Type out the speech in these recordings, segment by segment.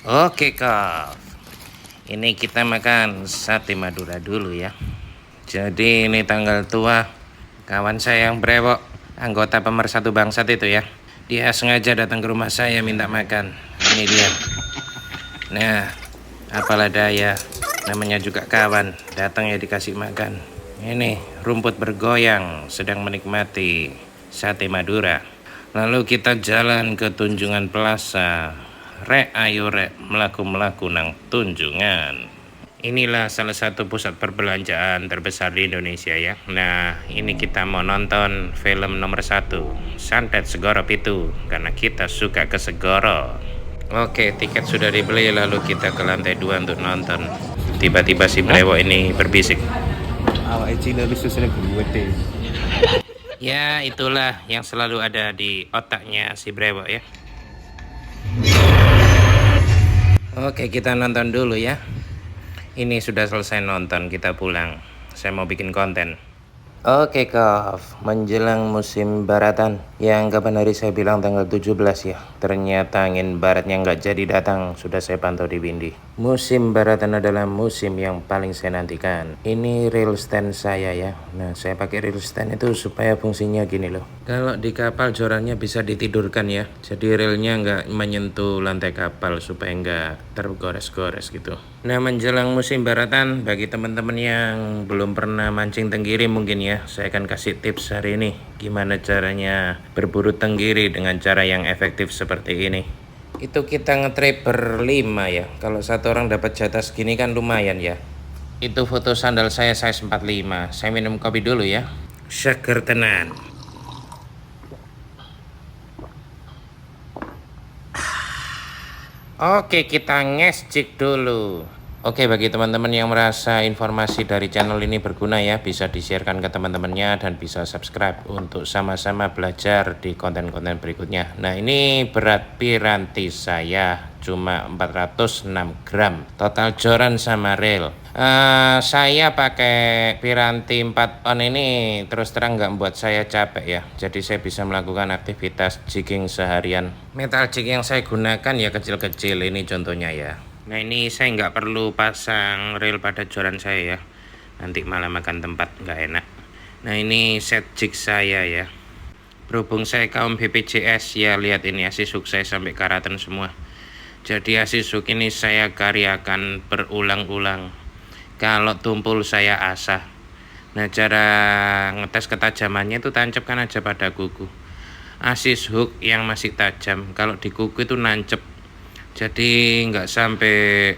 Oke kak, ini kita makan sate Madura dulu ya. Jadi ini tanggal tua kawan saya yang brewok, anggota Pemersatu Bangsat itu ya. Dia sengaja datang ke rumah saya minta makan. Ini dia. Nah, apalah daya, namanya juga kawan, datang ya dikasih makan. Ini rumput bergoyang, sedang menikmati sate Madura. Lalu kita jalan ke Tunjungan Plaza. Rek ayo rek melaku-melaku nang Tunjungan. Inilah salah satu pusat perbelanjaan terbesar di Indonesia ya. Nah, ini kita mau nonton film nomor 1, Santet Segoro Pitu, karena kita suka ke Segoro. Oke, tiket sudah dibeli, lalu kita ke lantai 2 untuk nonton. Tiba-tiba si brewok ini berbisik. Ya, itulah yang selalu ada di otaknya si brewok ya. Oke, kita nonton dulu ya. Ini sudah selesai nonton, kita pulang. Saya mau bikin konten. Oke Kak, menjelang musim baratan yang kapan hari saya bilang tanggal 17 ya. Ternyata angin baratnya nggak jadi datang, sudah saya pantau di Windy. Musim baratan adalah musim yang paling saya nantikan. Ini reel stand saya ya. Nah, saya pakai reel stand itu supaya fungsinya gini loh. Kalau di kapal jorannya bisa ditidurkan ya. Jadi reelnya nggak menyentuh lantai kapal supaya nggak tergores-gores gitu. Nah, menjelang musim baratan, bagi teman-teman yang belum pernah mancing tenggiri mungkin ya, saya akan kasih tips hari ini gimana caranya berburu tenggiri dengan cara yang efektif seperti ini. Itu kita ngetrip berlima ya. Kalau satu orang dapat jatah segini kan lumayan ya. Itu foto sandal saya size 45. Saya minum kopi dulu ya. Seger tenan. Oke, kita ngecek dulu. Oke, bagi teman-teman yang merasa informasi dari channel ini berguna ya, bisa di-sharekan ke teman-temannya dan bisa subscribe untuk sama-sama belajar di konten-konten berikutnya. Nah, ini berat piranti saya cuma 406 gram. Total joran sama reel. Saya pakai piranti 4 on ini terus terang nggak membuat saya capek ya. Jadi saya bisa melakukan aktivitas jigging seharian. Metal jig yang saya gunakan ya kecil-kecil, ini contohnya ya. Nah, ini saya nggak perlu pasang reel pada joran saya ya, nanti malah makan tempat nggak enak. Nah, ini set jig saya ya. Berhubung saya kaum BPJS ya, lihat ini asis hook saya sampai karatan semua. Jadi asis hook ini saya karyakan berulang-ulang. Kalau tumpul saya asah. Nah, cara ngetes ketajamannya itu tancapkan aja pada kuku. Asis hook yang masih tajam, kalau di kuku itu nancep. Jadi nggak sampai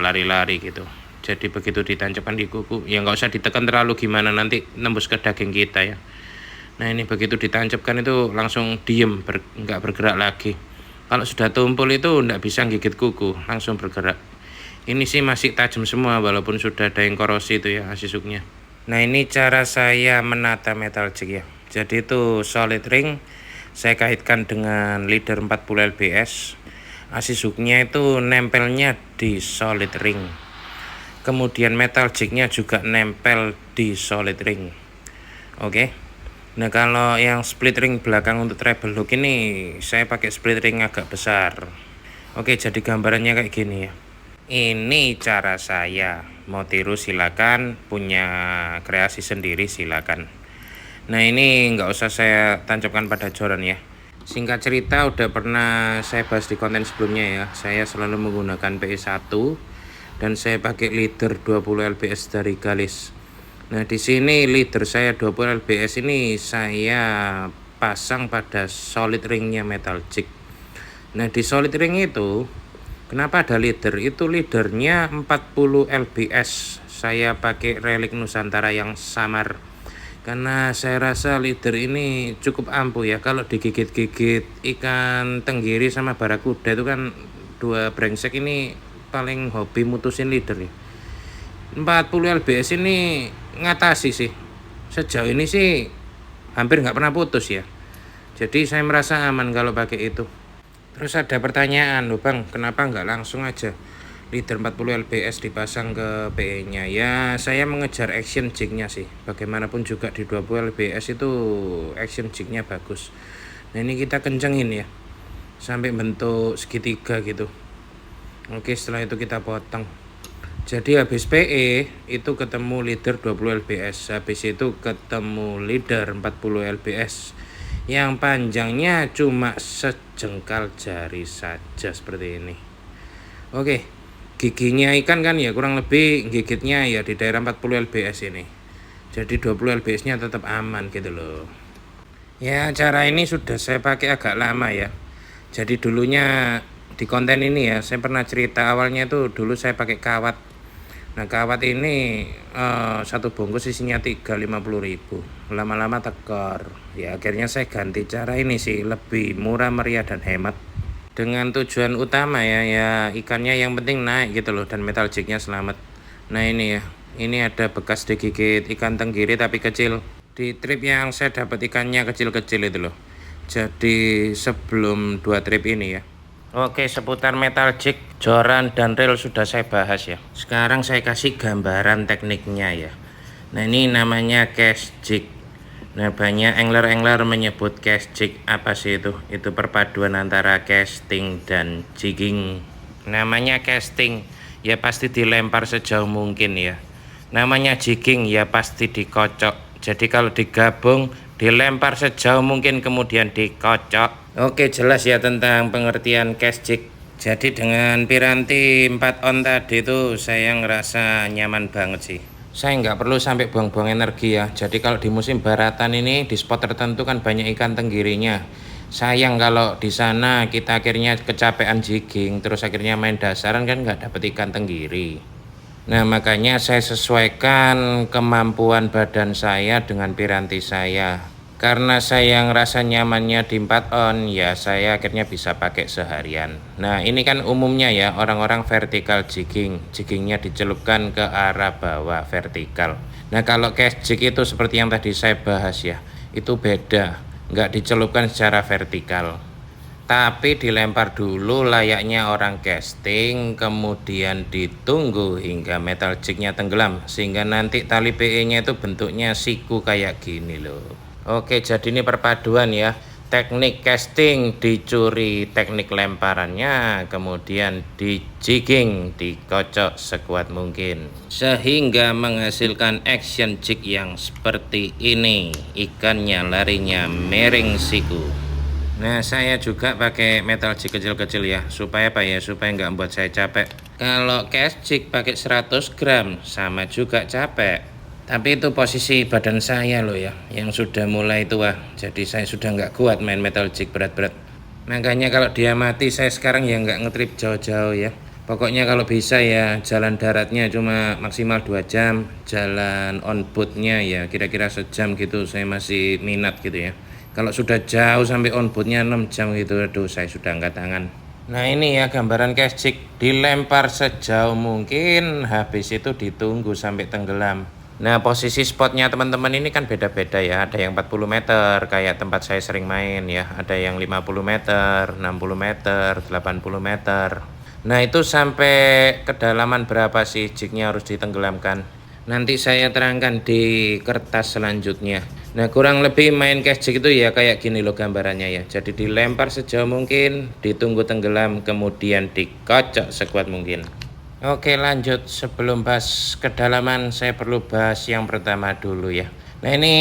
lari-lari gitu. Jadi begitu ditancapkan di kuku ya nggak usah ditekan terlalu gimana, nanti nembus ke daging kita ya. Nah, ini begitu ditancapkan itu langsung diem, nggak bergerak lagi. Kalau sudah tumpul itu nggak bisa gigit kuku, langsung bergerak. Ini sih masih tajam semua walaupun sudah ada yang korosi itu ya asisuknya. Nah, ini cara saya menata metal jig ya. Jadi itu solid ring saya kaitkan dengan leader 40 lbs. Asis hooknya itu nempelnya di solid ring. Kemudian metal jignya juga nempel di solid ring. Oke. Nah, kalau yang split ring belakang untuk treble hook ini saya pakai split ring agak besar. Oke, jadi gambarannya kayak gini ya. Ini cara saya. Mau tiru silakan, punya kreasi sendiri silakan. Nah, ini nggak usah saya tancapkan pada joran ya. Singkat cerita udah pernah saya bahas di konten sebelumnya ya. Saya selalu menggunakan PE1 dan saya pakai leader 20 lbs dari Galis. Nah, di sini leader saya 20 lbs ini saya pasang pada solid ringnya metal jig. Nah, di solid ring itu kenapa ada leader? Itu leadernya 40 lbs. Saya pakai relik Nusantara yang samar. Karena saya rasa leader ini cukup ampuh ya. Kalau digigit-gigit ikan tenggiri sama barakuda itu kan dua brengsek ini paling hobi mutusin leader ya. 40 lbs ini ngatasi sih. Sejauh ini sih hampir nggak pernah putus ya. Jadi saya merasa aman kalau pakai itu. Terus ada pertanyaan loh bang, kenapa nggak langsung aja leader 40 lbs dipasang ke PE nya ya? Saya mengejar action jignya sih, bagaimanapun juga di 20 lbs itu action jignya bagus. Nah, ini kita kencengin ya. sampai bentuk segitiga gitu. Oke, setelah itu kita potong. Jadi habis PE itu ketemu leader 20 lbs, habis itu ketemu leader 40 lbs yang panjangnya cuma sejengkal jari saja seperti ini. Oke, giginya ikan kan ya kurang lebih gigitnya ya di daerah 40 lbs ini. Jadi 20 lbs nya tetap aman gitu loh. Ya, cara ini sudah saya pakai agak lama ya. Jadi dulunya di konten ini ya, saya pernah cerita awalnya itu dulu saya pakai kawat. Nah, kawat ini satu bungkus isinya 350.000. Lama-lama tekor. Ya, akhirnya saya ganti cara ini sih, lebih murah meriah dan hemat. Dengan tujuan utama ya ikannya yang penting naik gitu loh dan metal jignya selamat. Nah, ini ya. Ini ada bekas digigit ikan tenggiri tapi kecil. Di trip yang saya dapat ikannya kecil-kecil itu loh. Jadi sebelum 2 trip ini ya. Oke, seputar metal jig, joran, dan reel sudah saya bahas ya. Sekarang saya kasih gambaran tekniknya ya. Nah, ini namanya cast jig. Nah, banyak angler-angler menyebut cast jig. Apa sih itu? Itu perpaduan antara casting dan jigging. Namanya casting, ya pasti dilempar sejauh mungkin ya. Namanya jigging, ya pasti dikocok. Jadi kalau digabung, dilempar sejauh mungkin kemudian dikocok. Oke, jelas ya tentang pengertian cast jig. Jadi dengan piranti 4 on tadi itu saya ngerasa nyaman banget sih. Saya nggak perlu sampai buang-buang energi ya. Jadi kalau di musim baratan ini di spot tertentu kan banyak ikan tenggirinya. Sayang kalau di sana kita akhirnya kecapean jigging terus akhirnya main dasaran kan nggak dapet ikan tenggiri. Nah, makanya saya sesuaikan kemampuan badan saya dengan piranti saya. Karena saya ngerasa nyamannya di 4 on, ya saya akhirnya bisa pakai seharian. Nah, ini kan umumnya ya orang-orang vertical jigging. Jiggingnya dicelupkan ke arah bawah vertikal. Nah, kalau cast jig itu seperti yang tadi saya bahas ya, itu beda. Nggak dicelupkan secara vertikal. Tapi dilempar dulu layaknya orang casting, kemudian ditunggu hingga metal jignya tenggelam. Sehingga nanti tali PE-nya itu bentuknya siku kayak gini loh. Oke, jadi ini perpaduan ya. Teknik casting dicuri teknik lemparannya, kemudian di jigging, dikocok sekuat mungkin. Sehingga menghasilkan action jig yang seperti ini. Ikannya larinya miring siku. Nah, saya juga pakai metal jig kecil-kecil ya, supaya apa ya, supaya nggak membuat saya capek. Kalau cast jig pakai 100 gram, sama juga capek. Tapi itu posisi badan saya loh ya, yang sudah mulai tua. Jadi saya sudah nggak kuat main metal jig berat-berat. Makanya kalau dia mati, saya sekarang ya nggak ngetrip jauh-jauh ya. Pokoknya kalau bisa ya jalan daratnya cuma maksimal 2 jam, jalan on boatnya ya kira-kira sejam gitu, saya masih minat gitu ya. Kalau sudah jauh sampai on boatnya 6 jam gitu, aduh saya sudah angkat tangan. Nah, ini ya gambaran cast jig, dilempar sejauh mungkin, habis itu ditunggu sampai tenggelam. Nah, posisi spotnya teman-teman ini kan beda-beda ya. Ada yang 40 meter kayak tempat saya sering main ya. Ada yang 50 meter, 60 meter, 80 meter. Nah, itu sampai kedalaman berapa sih jignya harus ditenggelamkan? Nanti saya terangkan di kertas selanjutnya. Nah, kurang lebih main cast jig itu ya kayak gini loh gambarannya ya. Jadi dilempar sejauh mungkin, ditunggu tenggelam, kemudian dikocok sekuat mungkin. Oke, lanjut. Sebelum bahas kedalaman, saya perlu bahas yang pertama dulu ya. Nah, ini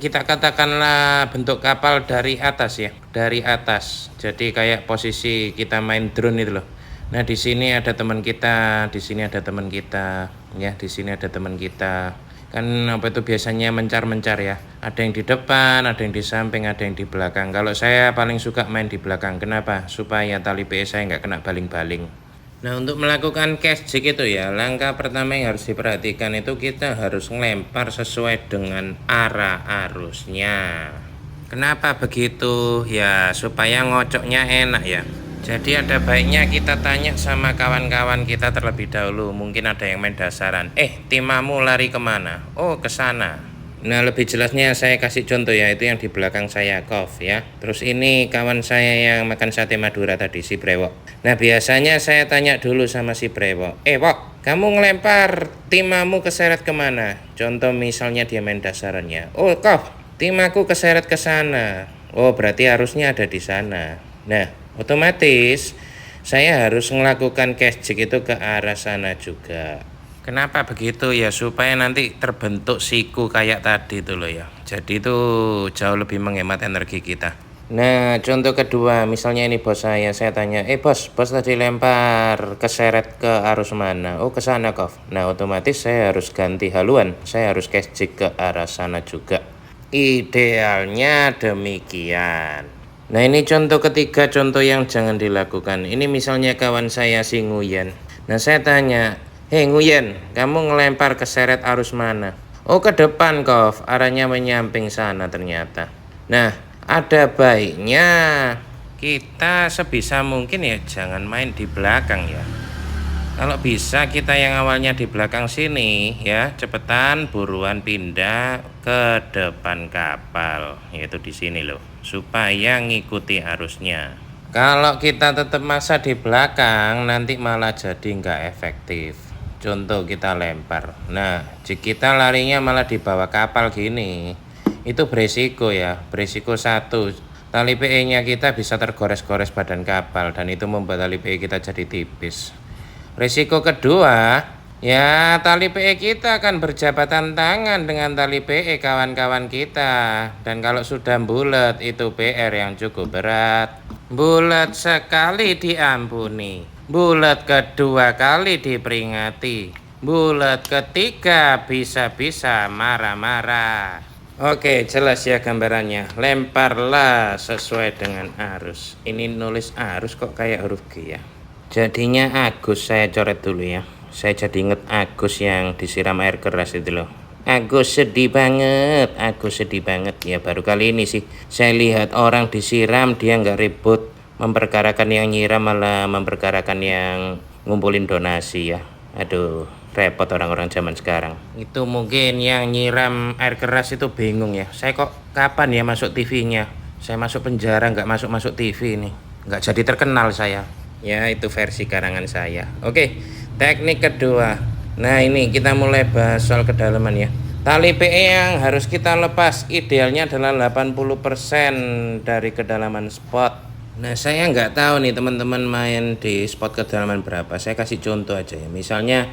kita katakanlah bentuk kapal dari atas ya, dari atas. Jadi kayak posisi kita main drone itu loh. Nah, di sini ada teman kita, di sini ada teman kita, ya, di sini ada teman kita. Kan apa itu biasanya mencar-mencar ya. Ada yang di depan, ada yang di samping, ada yang di belakang. Kalau saya paling suka main di belakang. Kenapa? Supaya tali PE saya nggak kena baling-baling. Nah, untuk melakukan cast jig itu ya, langkah pertama yang harus diperhatikan itu kita harus ngelempar sesuai dengan arah arusnya. Kenapa begitu? Ya, supaya ngocoknya enak ya. Jadi ada baiknya kita tanya sama kawan-kawan kita terlebih dahulu. Mungkin ada yang main dasaran. Timamu lari kemana? Oh, ke sana. Nah, lebih jelasnya saya kasih contoh ya, itu yang di belakang saya Kov ya. Terus ini kawan saya yang makan sate Madura tadi, si Brewok. Nah, biasanya saya tanya dulu sama si Brewok. Wok, kamu ngelempar timamu keseret kemana? Contoh misalnya dia main dasarannya. Oh, Kov, timaku keseret ke sana. Oh, berarti harusnya ada di sana. Nah, Otomatis saya harus melakukan cash jig itu ke arah sana juga. Kenapa begitu ya? Supaya nanti terbentuk siku kayak tadi tuh loh ya. Jadi itu jauh lebih menghemat energi kita. Nah, contoh kedua, misalnya ini bos saya tanya, bos tadi lempar keseret ke arus mana? Oh, ke sana, Kof. Nah, otomatis saya harus ganti haluan, saya harus cash jig ke arah sana juga. Idealnya demikian. Nah, ini contoh ketiga, contoh yang jangan dilakukan. Ini misalnya kawan saya si Nguyen. Nah, saya tanya, hei Nguyen, kamu ngelempar keseret arus mana? Oh, ke depan, Kof. Arahnya menyamping sana ternyata. Nah, ada baiknya kita sebisa mungkin ya jangan main di belakang ya. Kalau bisa kita yang awalnya di belakang sini ya, cepetan buruan pindah ke depan kapal, yaitu di sini loh, supaya ngikuti arusnya. Kalau kita tetap masa di belakang, nanti malah jadi nggak efektif. Contoh kita lempar, nah jika kita larinya malah di bawah kapal gini, itu beresiko ya. Beresiko satu, tali PE nya kita bisa tergores-gores badan kapal, dan itu membuat tali PE kita jadi tipis. Risiko kedua, ya tali PE kita akan berjabatan tangan dengan tali PE kawan-kawan kita. Dan kalau sudah bulat itu PR yang cukup berat. Bulat sekali diampuni, bulat kedua kali diperingati, bulat ketiga bisa-bisa marah-marah. Oke, jelas ya gambarannya. Lemparlah sesuai dengan arus. Ini nulis arus kok kayak huruf G ya. Jadinya Agus, saya coret dulu ya. Saya jadi inget Agus yang disiram air keras itu loh. Agus sedih banget, Agus sedih banget. Ya baru kali ini sih saya lihat orang disiram dia nggak ribut memperkarakan yang nyiram, malah memperkarakan yang ngumpulin donasi ya. Aduh, repot orang-orang zaman sekarang. Itu mungkin yang nyiram air keras itu bingung ya. Saya kok kapan ya masuk TV-nya? Saya masuk penjara nggak masuk TV ini. Nggak jadi terkenal saya. Ya, itu versi karangan saya. Oke, teknik kedua. Nah, ini kita mulai bahas soal kedalaman ya. Tali PE yang harus kita lepas idealnya adalah 80% dari kedalaman spot. Nah, saya nggak tahu nih teman-teman main di spot kedalaman berapa. Saya kasih contoh aja ya. Misalnya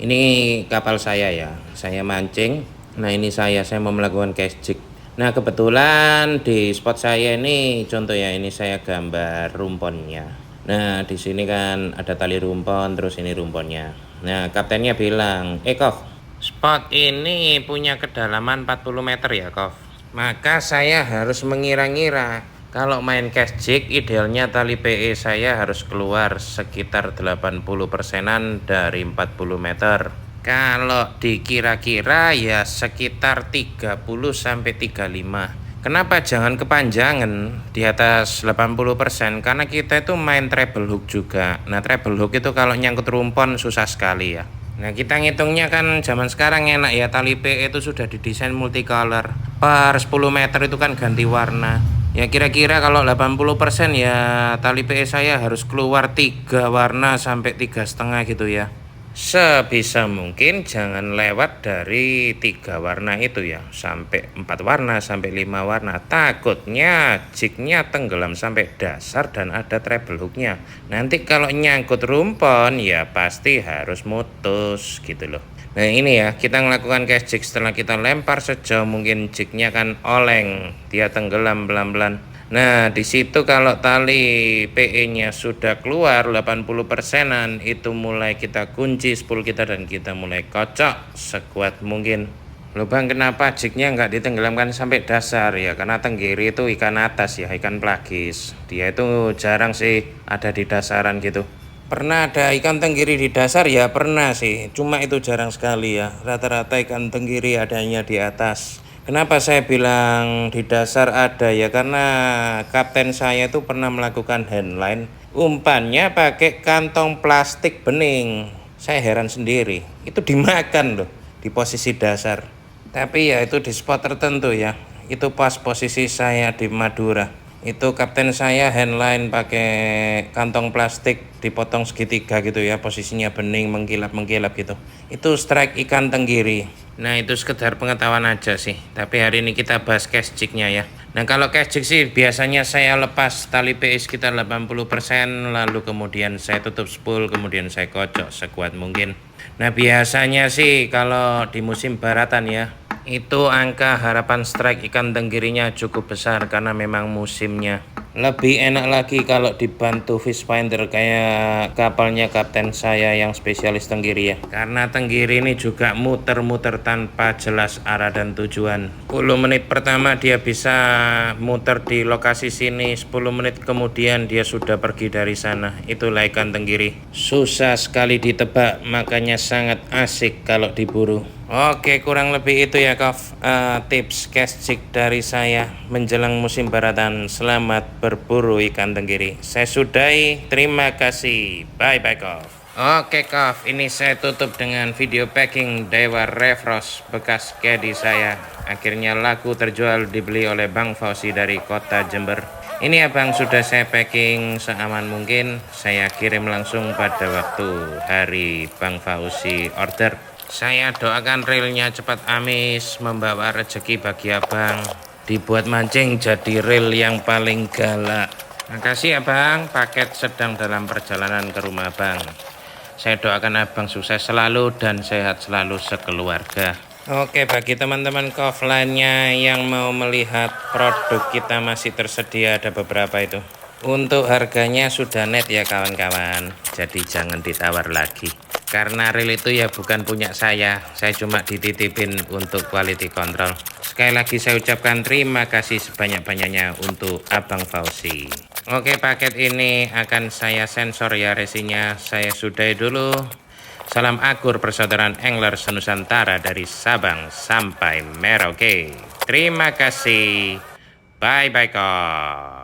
ini kapal saya ya. Saya mancing. Nah, ini saya mau melakukan cast jig. Nah, kebetulan di spot saya ini contoh ya, ini saya gambar rumponnya. Nah, di sini kan ada tali rumpon, terus ini rumponnya. Nah, kaptennya bilang, Kof, spot ini punya kedalaman 40 meter ya, Kof. Maka saya harus mengira-ngira. Kalau main cast jig, idealnya tali PE saya harus keluar sekitar 80%-an dari 40 meter. Kalau dikira-kira ya sekitar 30-35. Kenapa jangan kepanjangan di atas 80%? Karena kita itu main treble hook juga. Nah, treble hook itu kalau nyangkut rumpon susah sekali ya. Nah, kita ngitungnya kan zaman sekarang enak ya, tali PE itu sudah didesain multicolor. Per 10 meter itu kan ganti warna. Ya kira-kira kalau 80% ya tali PE saya harus keluar 3 warna sampai 3,5 gitu ya. Sebisa mungkin jangan lewat dari 3 warna itu ya, sampai 4 warna sampai 5 warna. Takutnya jignya tenggelam sampai dasar dan ada treble hooknya. Nanti kalau nyangkut rumpon ya pasti harus mutus gitu loh. Nah, ini ya, kita melakukan cast jig setelah kita lempar sejauh mungkin jignya kan oleng, dia tenggelam pelan-pelan. Nah, di situ kalau tali PE-nya sudah keluar 80%-an, itu mulai kita kunci spool kita dan kita mulai kocok sekuat mungkin. Loh bang, kenapa jignya nggak ditenggelamkan sampai dasar ya? Karena tenggiri itu ikan atas ya, ikan pelagis. Dia itu jarang sih ada di dasaran gitu. Pernah ada ikan tenggiri di dasar ya? Pernah sih, cuma itu jarang sekali ya. Rata-rata ikan tenggiri adanya di atas. Kenapa saya bilang di dasar ada ya, karena kapten saya itu pernah melakukan handline, umpannya pakai kantong plastik bening. Saya heran sendiri, itu dimakan loh di posisi dasar. Tapi ya itu di spot tertentu ya. Itu pas posisi saya di Madura. Itu kapten saya handline pakai kantong plastik dipotong segitiga gitu ya, posisinya bening mengkilap-mengkilap gitu. Itu strike ikan tenggiri. Nah, itu sekedar pengetahuan aja sih. Tapi hari ini kita bahas cast jignya ya. Nah kalau cash jig sih biasanya saya lepas tali PI sekitar 80%, lalu kemudian saya tutup spool, kemudian saya kocok sekuat mungkin. Nah biasanya sih kalau di musim baratan ya, itu angka harapan strike ikan tenggirinya cukup besar karena memang musimnya. Lebih enak lagi kalau dibantu fish finder kayak kapalnya kapten saya yang spesialis tenggiri ya. Karena tenggiri ini juga muter-muter tanpa jelas arah dan tujuan. 10 menit pertama dia bisa muter di lokasi sini, 10 menit kemudian dia sudah pergi dari sana. Itulah ikan tenggiri. Susah sekali ditebak, makanya sangat asik kalau diburu. Oke, kurang lebih itu ya Kov, tips cash jig dari saya menjelang musim baratan. Selamat berburu ikan tenggiri. Saya sudahi, terima kasih. Bye bye Kov. Oke Kov, ini saya tutup dengan video packing Dewa Refros bekas caddy saya. Akhirnya laku terjual, dibeli oleh Bang Fauzi dari kota Jember. Ini abang sudah saya packing seaman mungkin. Saya kirim langsung pada waktu hari Bang Fauzi order. Saya doakan reelnya cepat amis, membawa rezeki bagi abang. Dibuat mancing jadi reel yang paling galak. Makasih abang, paket sedang dalam perjalanan ke rumah abang. Saya doakan abang sukses selalu dan sehat selalu sekeluarga. Oke, bagi teman-teman Kov lainnya yang mau melihat produk kita masih tersedia, ada beberapa itu. Untuk harganya sudah net ya kawan-kawan, jadi jangan ditawar lagi. Karena reel itu ya bukan punya saya cuma dititipin untuk quality control. Sekali lagi saya ucapkan terima kasih sebanyak-banyaknya untuk Abang Fauzi. Oke, paket ini akan saya sensor ya resinya. Saya sudahi dulu. Salam akur persaudaraan angler senusantara dari Sabang sampai Merauke. Terima kasih. Bye bye kok.